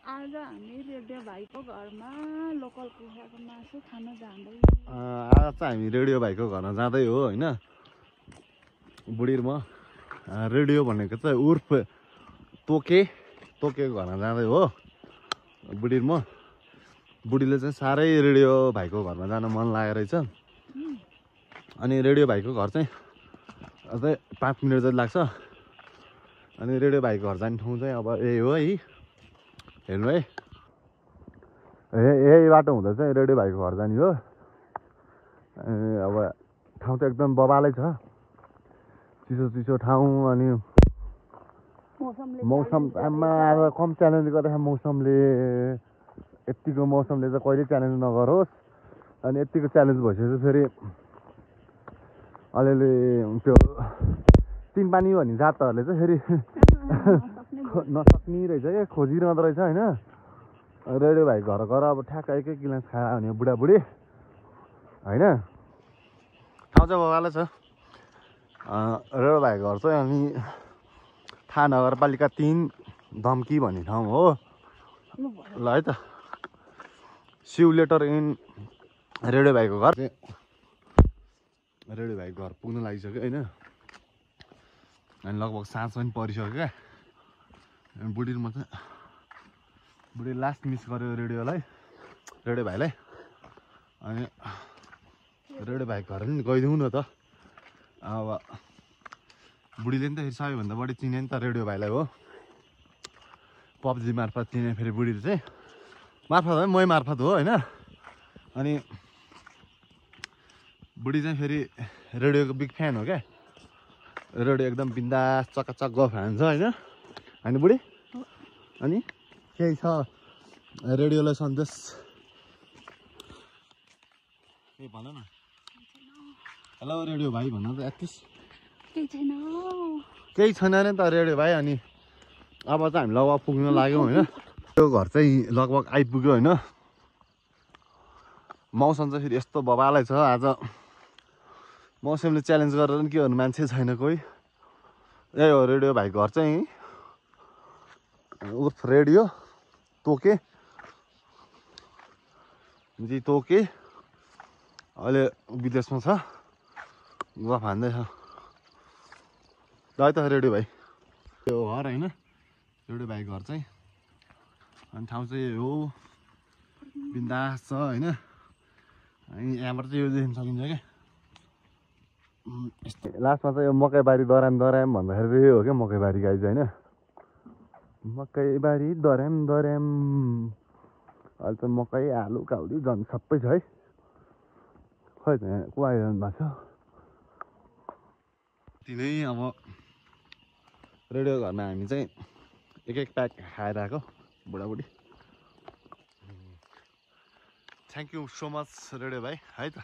आज हामी रेडियो भाइको घरमा लोकल कुखुराको मासु खान जाँदै। आज चाहिँ हामी रेडियो भाइको घरमा जाँदै हो होइन। बुढीमा रेडियो भनेको चाहिँ उर्फ तोकेको घरमा जाँदै हो बुढीमा। बुढीले चाहिँ साह्रै रेडियो भाइको घरमा जान मन लागेको रहेछ। अनि रेडियो भाइको घर चाहिँ अझै 5 मिनट जति लाग्छ। अनि रेडियो भाइको घर जाने ठाउँ चाहिँ अब यही हो है, हेर्नु है, यही बाटो हुँदा चाहिँ रेडियो भाइको घर जाने हो। अब ठाउँ चाहिँ एकदम बबालै छ, चिसो ठाउँ। अनि मौसम आमा आज कम च्यालेन्ज गरेको मौसमले। यतिको मौसमले चाहिँ कहिले च्यालेन्ज नगरोस्। अनि यतिको च्यालेन्ज भइसकेपछि फेरि अलिअलि त्यो तिन पानी भन्ने जातहरूले चाहिँ फेरि नसक्ने रहेछ क्या, खोजिरहँदो रहेछ होइन। रेडियो भाइ घर गएर अब ठ्याक्क एक गिलास खाएर आउने बुढाबुढी होइन। ठाउँ चाहिँ बबालै छ रेडियो भाइ घर चाहिँ। अनि थाहा नगरपालिका 3 धम्की भन्ने ठाउँ हो ल है त। सिउ लेटर इन रेडियो भाइको घर चाहिँ रेडियो भाइको घर पुग्न लागिसक्यो होइन। अनि लगभग साँझ पनि परिसक्यो क्या। अनि बुढीमा चाहिँ बुढी लास्ट मिस गर्यो रेडियो भाइलाई। अनि रेडियो भाइको घर पनि गइदिउँ न त। अब बुढीले नि त फेरि सबैभन्दा बढी चिने नि त रेडियो भाइलाई हो। पब्जी मार्फत चिने फेरि बुढीले चाहिँ, मार्फत है मै मार्फत हो होइन। अनि बुढी चाहिँ फेरि रेडियोको बिग फ्यान हो क्या। रेडियो एकदम बिन्दास चकाचक गफ हान्छ होइन। होइन बुढी? अनि केही छ रेडियोलाई सन्देश केही भन न। हेलो रेडियो भाइ भन्न त एटलिस्ट केही छैन नि त रेडियो भाइ। अनि अब चाहिँ हामी लगभग पुग्न लाग्यौँ होइन। त्यो घर चाहिँ लगभग आइपुग्यो होइन। मौसम चाहिँ फेरि यस्तो बबालै छ आज। मौसमले च्यालेन्ज गरेर पनि के गर्नु, मान्छे छैन कोही। यही हो रेडियो भाइ घर चाहिँ उर्फ रेडियो तोके अहिले विदेशमा छ, गफ हान्दैछ ल है त रेडियो भाइ। यो घर होइन रेडियो भाइ घर चाहिँ। अनि ठाउँ चाहिँ हो बिन्दास छ होइन। अनि यहाँबाट चाहिँ यो देख्न सकिन्छ क्या। लास्टमा चाहिँ यो मकैबारी दराम भन्दाखेरि यो हो क्या मकैबारी गाई चाहिँ होइन। मकैबारी दराम अहिले त मकै आलु काउली झन् सबै छ है। खै त यहाँ को आइरहनु भएको छ तिनै। अब रेडियो घरमा हामी चाहिँ एक प्याक खाएर आएको बुढाबुढी। Thank you so much radio भाइ है त।